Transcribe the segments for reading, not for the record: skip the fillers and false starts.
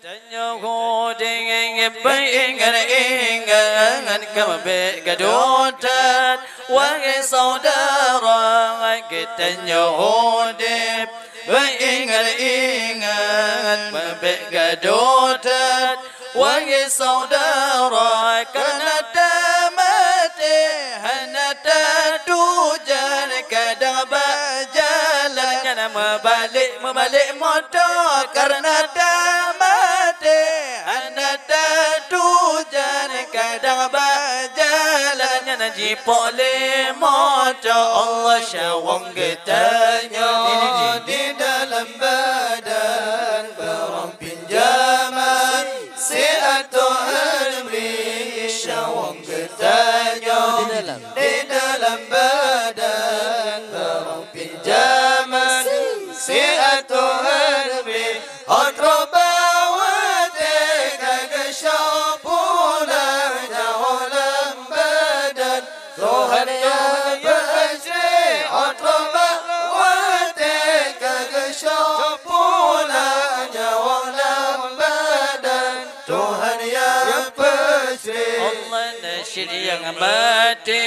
Tanyaku dengan ingat kami kedutan wahai saudara kita nyuhudip ingat kami kedutan wahai saudara karena mati hanya tujuan kadang berjalan karena membalik motor karena mati hanya tujuan kadang berjalan karena jipok motor Allah syawang getanya di dalam badan barang pinjaman atau almi syawang getanya di dalam badan barang pinjaman atau almi atau bawate kagak syapuna dalam badan Tuhan yang bersih atau bawate kagak syapuna dalam badan Tuhan yang bersih Allah nasyid yang mati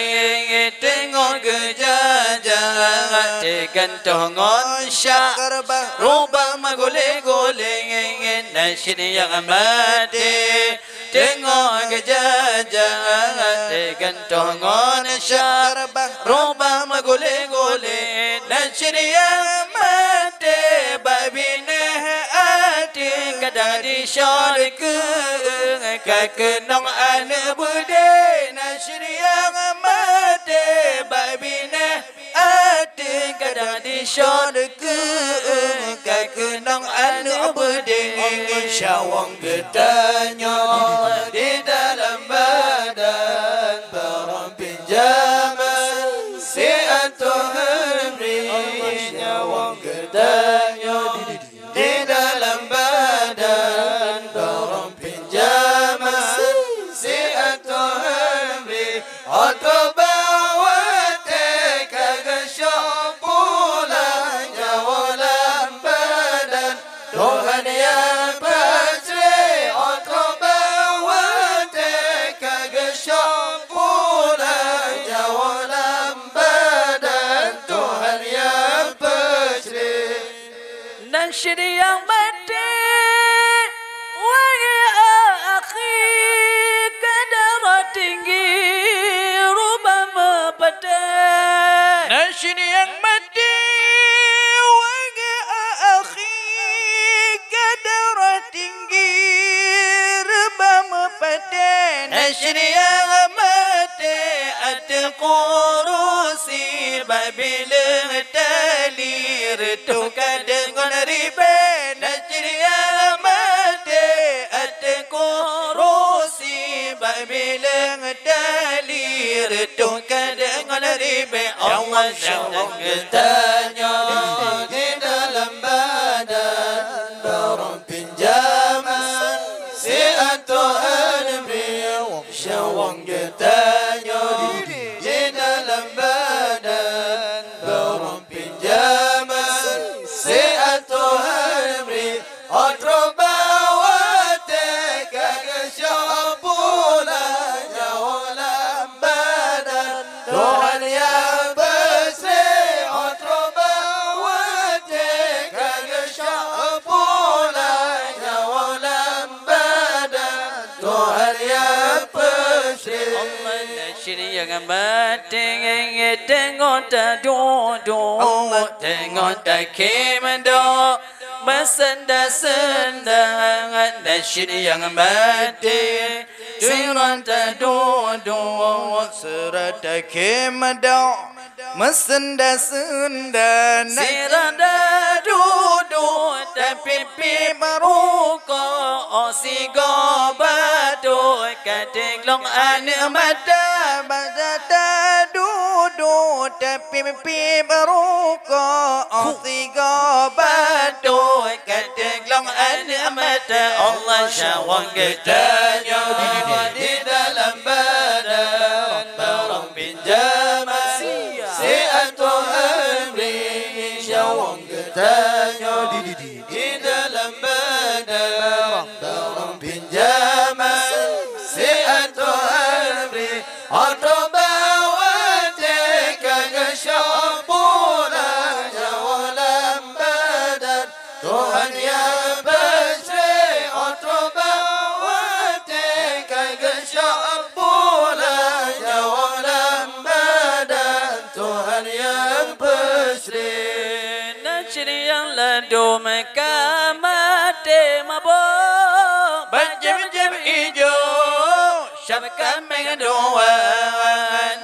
tengok gejajah gantongan syakar rubah magule-gule nasyid yang mati tengok gejajah gantongan syakar rubah magule-gule nasyid yang mati babine ati kadang di syarika kakenong anak bude nasyid yang mati babine ati kadang di syarika kakenong anak bude syawang getanya di dalam badan barang pinjaman atau hari syawang getanya di dalam badan barang pinjaman atau hari atau bawate kagak syapulanya dalam badan Tuhan yang bersih atau bawate kagak syapulanya dalam badan Tuhan yang bersih nasyid yang mati wahai akhi kadar tinggi rubah mepedai nasyid yang mati wahai akhi kadar tinggi rubah mepedai nasyid yang mati ada kurusi babilang talir tu kadang ribe nasyid yang mati ada kurusi babilang talir tu kadang ribe Allah syawang getanya di dalam badan barang pinjaman atau almi syawang getanya di dalam badan barang pinjaman atau almi atau bawate kagak syapulanya dalam badan Tuhan yang bersih atau bawate kagak syapulanya dalam badan Tuhan yang bersih Allah nasyid yang mati tengok tak duduk tengok tak kemendo Mesenda-senda nasyid yang mati Tuhan tak duduk serata kemendo Mesenda-senda serata duduk tapi pimaruko osigo batu katinglong anak mata Bazata duduk tapi pimaruko osigo batu katinglong anak mata Allah syawang getanya di dalam badan barang pinjaman atau hari syawang getanya di dalam badan dum kamate mabok berjem-jem hijau syabkan mengadua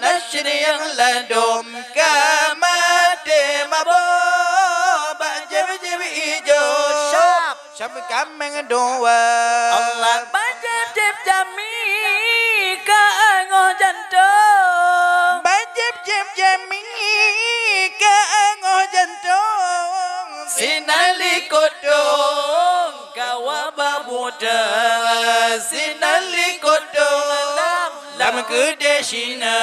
nasri yang ladum kamate mabok berjem-jem hijau syabkan mengadua Allah berjem-jem jami ka ango jantung berjem-jem jami ka ango jantung sinali kodong kawaba muda sinali kodong lam gede sina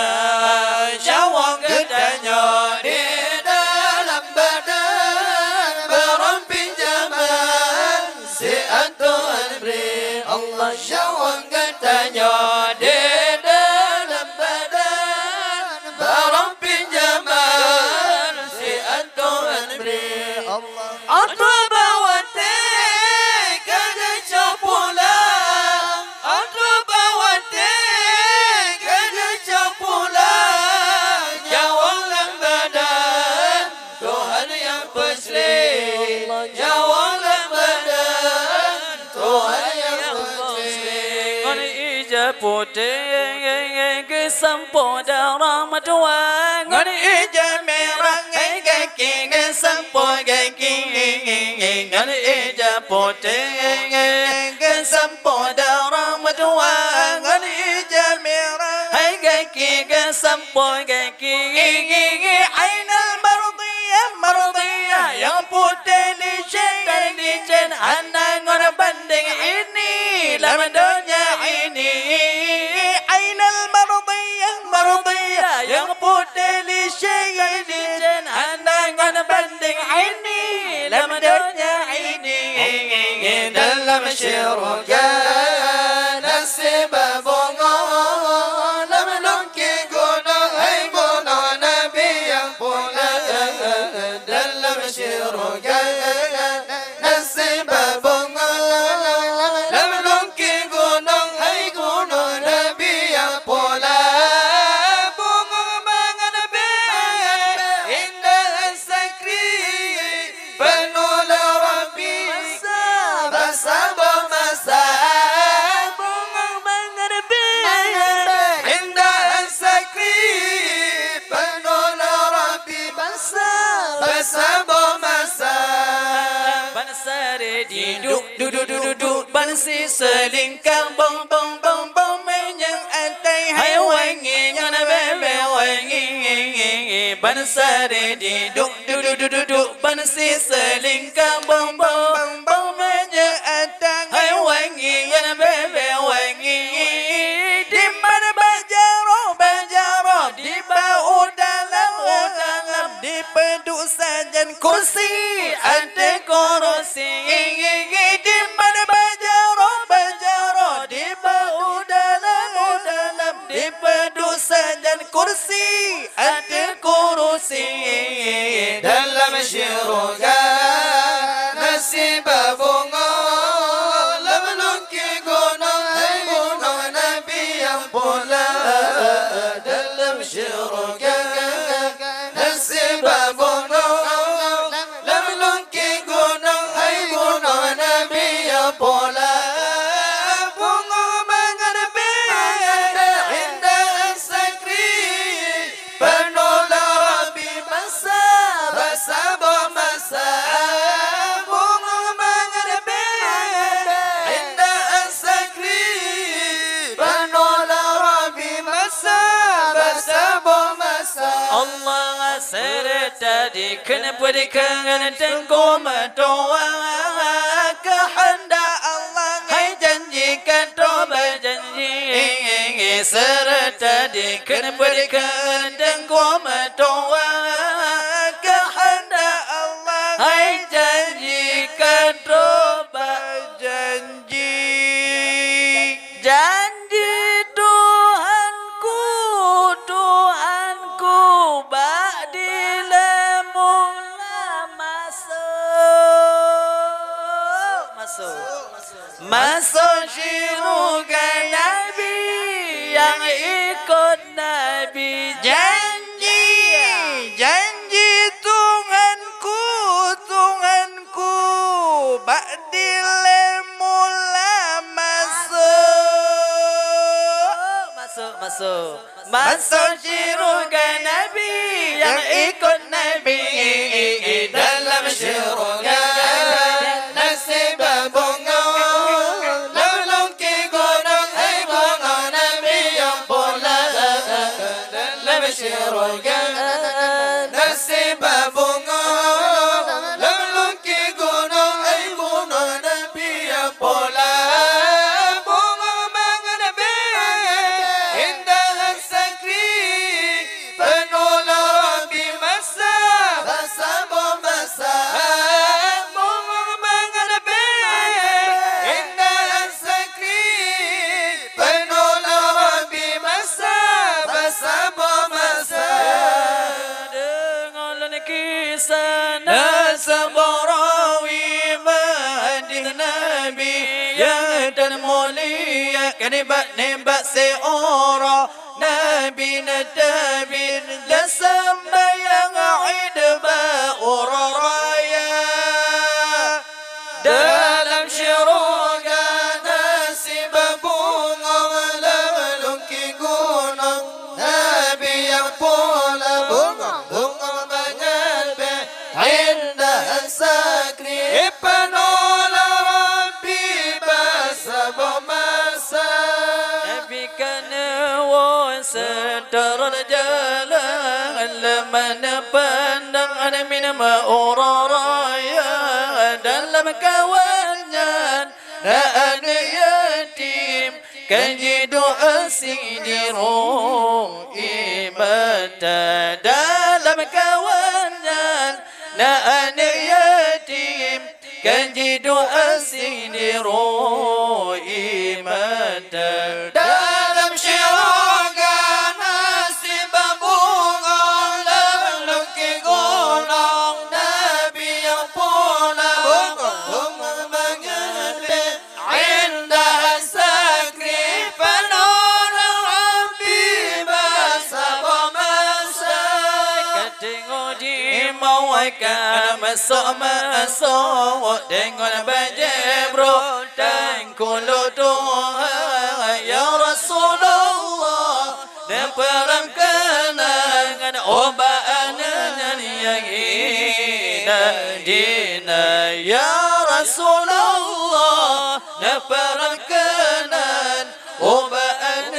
jawang gedanya di dalam badan berompin zaman si Anton beri Allah jawang gedanya di dalam badan berompin zaman si Anton beri Allah Atwa bawate kada capula Atwa bawate kada capula jawang lang badan Tuhan yang pesli jawang lang badan Tuhan yang pesli ngoni ija putih kesampo darah matuang ngoni ija merah kaki kesampo kaki ngani ija putih kesampo darah matuang ngani ija merah hai kaki kesampo kaki ainal marudiyah yang putih licin anak orang banding ini dalam dunia ini ainal marudiyah yang putih licin anak orang banding ini dalam dunia ini dalam syurga nasib bunga dalam lungki gunung hai gunung nabi yang pula dalam syurga nasib bunga dalam lungki gunung hai gunung nabi yang pula bunga mangan nabi indah sakri penuh Rabbi basabah masa bunga mangan nabi indah sakri penuh Rabbi basabah masa bansare diduk duduk bansi selingkang bong menyang antai hai wangi yang bebe wangi bansare diduk bansi selingkang bong menyang antai hai wangi yang bebe wangi di mana bajaro di bau dalam di peduk sajan kursi ada kursi di mana bajaro di bau dalam di peduk sajan kursi ada kursi dalam syurga nasib bunga lam lungki gunung hai gunung nabi yang pula dalam syurga nasib bunga lam lungki gunung hai gunung nabi yang pula bunga mangan indah sakri penuh Rabbi basabah masa bunga mangan indah sakri penuh Rabbi basabah masa Allah serta dikenapkan tengku matua kehendak Allah hai janjikan toba janji serta dikenapkan tengku matua kehendak Allah hai janjikan toba janji Tuhanku ba'dila mula masuk syurga Nabi yang ikut Nabi janji Tuhanku Masuk syurga Nabi yang ikut Nabi dalam syurga nasib bunga lelungki gunung bunga Nabi yang pula dalam syurga nasib bunga lelungki gunung bunga Nabi yang pula nembak seorang Nabi nadabin jasamba yang idba uraraya dalam syurga nasib bunga lelungki gunung Nabi yang pula bunga mengalbe indah sakri panola Rabbi basab sedarul jalan lemana pandang ada minama uraraya dalam kawannya ada yatim kajidu asidiru ibada dalam kawannya ada yatim kajidu asidiru ibada dalam syurga masuk dengan bajebro dan kuluduha ya Rasulullah dan perang kenangan obaan yang hina dina ya Rasulullah dan perang kenangan obaan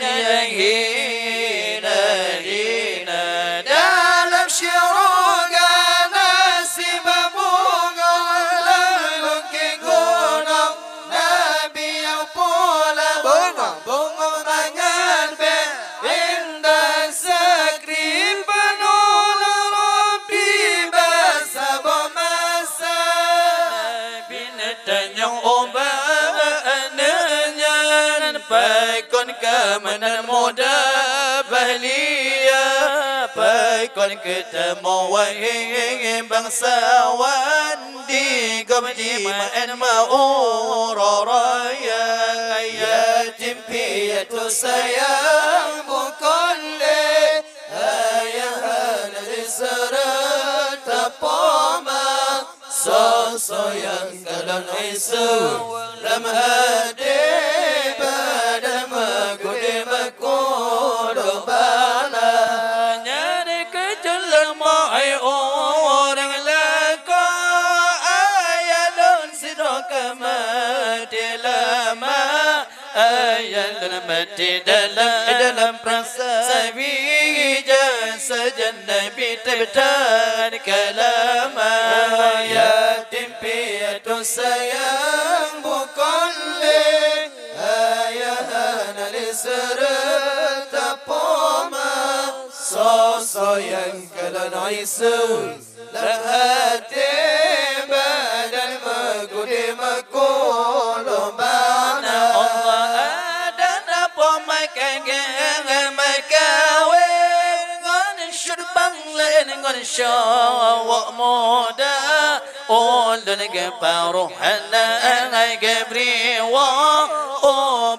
yang hina dina dalam syurga kemenan muda bahlia paikon ketemu wahai bangsawan di kemenjiman mauraraya yatim piatu sayang bukan le ayahan serta poma sosoyang kalan isu lam hadi mati dalam perasa bija saja Nabi tabtan kalama yatim piatu sayang bukan le ayahan serta poma soso yang kalan isu lahati badan magudi makolo bana ngon syawak muda ulun geparuh anai gebri wa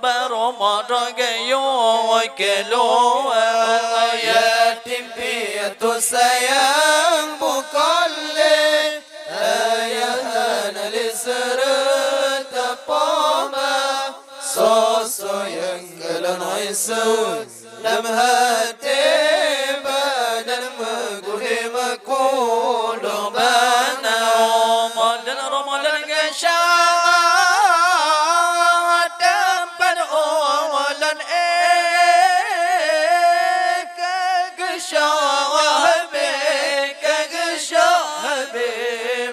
baru modo gayo kelo yatim piatu sayang bukan le ayahan serta poma soso yang kalan isu dalam hati badan mengguli mengkulung bana Ramadan kesyat tempat Ramadan kesyat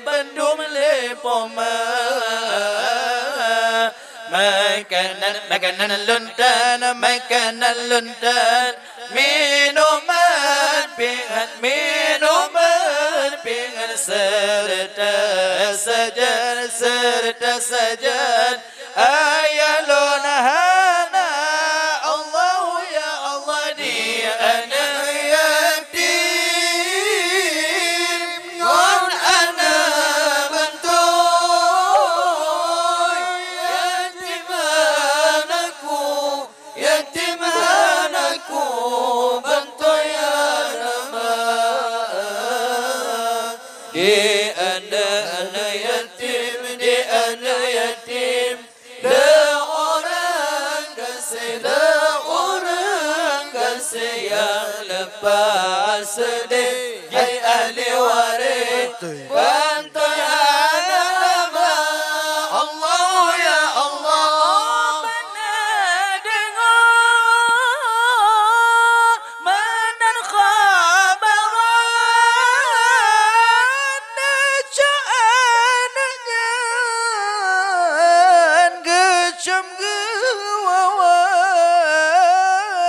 bandum lepoma makanan luntan minuman pingat serta sajan ayalun hana Allah ya Allah di ana yatim ngon ana bantoy yatim anakku bantoy anama di ana yatim orang kasih yang lepas sedih hai ahli waris bantuan nama Allah ya Allah mana dengar menan khabaran najaannya gecam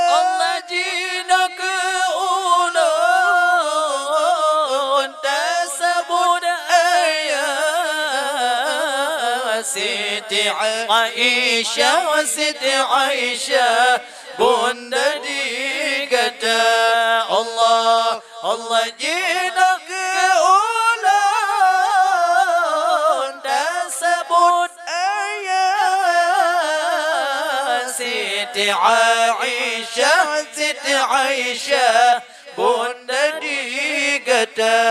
Allah jina ke ulun tersebut ayat Siti Aisyah bunda dikata Allah jina ke ulun tersebut ayat Siti Aisyah bunda dikata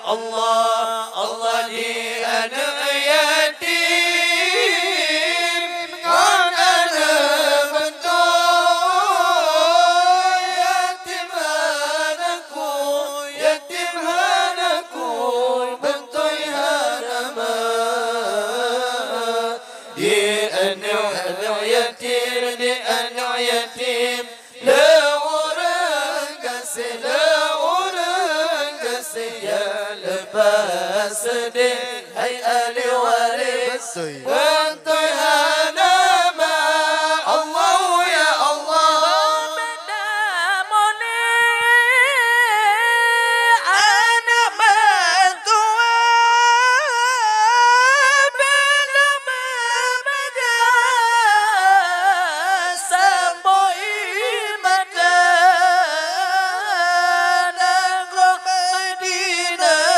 Allah di anak yatim ngon ana bantoy yatim anakku bantoy hanama di anak yatim sedih hai ahli waris bantuy hanama Allah ya Allah bedamone anak bantuan bedamada samboi mata nangro Madinah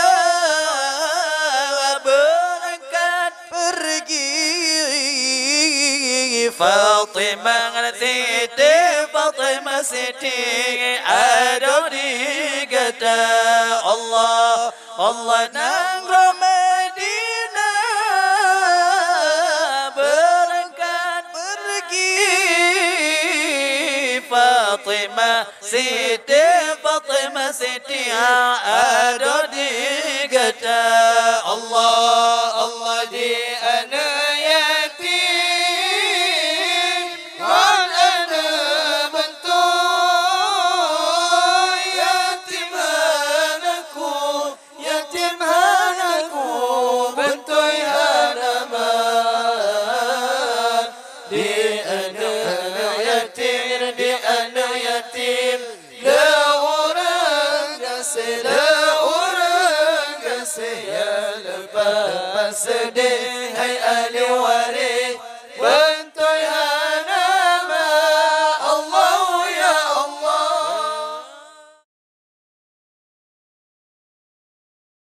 Fatimah Siti ada di kata Allah nangro Madinah berangkat pergi Fatimah Siti ada di kata Allah di anak di